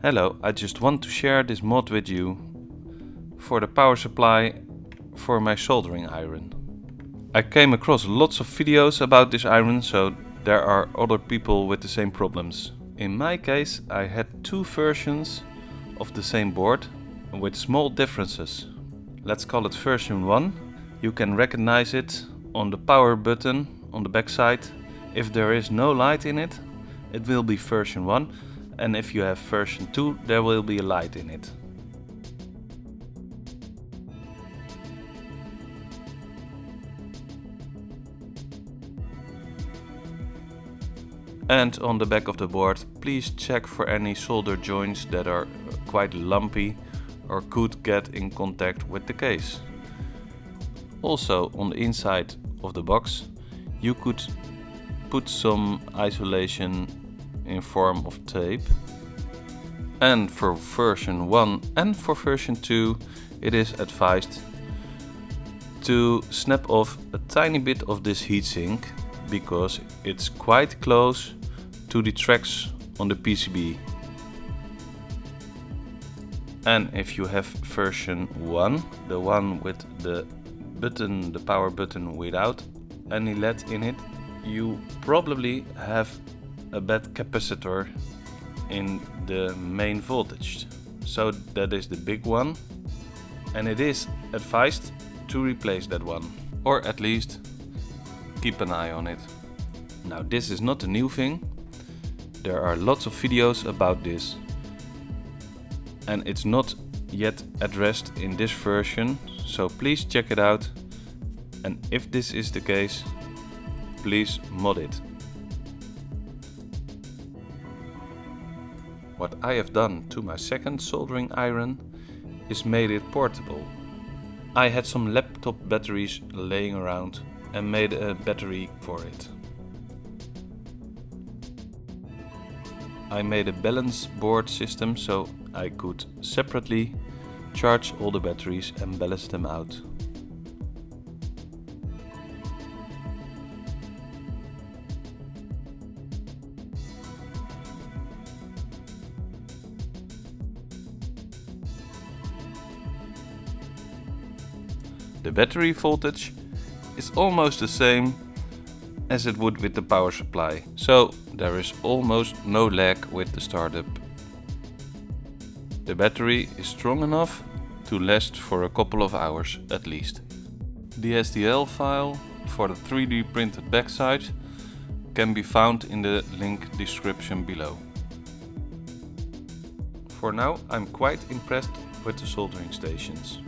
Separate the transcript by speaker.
Speaker 1: Hello, I just want to share this mod with you for the power supply for my soldering iron. I came across lots of videos about this iron, so there are other people with the same problems. In my case, I had two versions of the same board with small differences. Let's call it version 1. You can recognize it on the power button on the back side. If there is no light in it, it will be version 1. And if you have version 2, there will be a light in it. And on the back of the board, please check for any solder joints that are quite lumpy or could get in contact with the case. Also, on the inside of the box, you could put some isolation in form of tape. And for version 1 and for version 2, it is advised to snap off a tiny bit of this heatsink because it's quite close to the tracks on the PCB. And if you have version 1, the one with the button, the power button without any LED in it, you probably have a bad capacitor in the main voltage. So that is the big one, and it is advised to replace that one, or at least keep an eye on it. Now, this is not a new thing. There are lots of videos about this, and it's not yet addressed in this version, so please check it out, and if this is the case, please mod it. What I have done to my second soldering iron is made it portable. I had some laptop batteries laying around and made a battery for it. I made a balance board system so I could separately charge all the batteries and balance them out. The battery voltage is almost the same as it would with the power supply, so there is almost no lag with the startup. The battery is strong enough to last for a couple of hours at least. The STL file for the 3D printed backside can be found in the link description below. For now, I'm quite impressed with the soldering stations.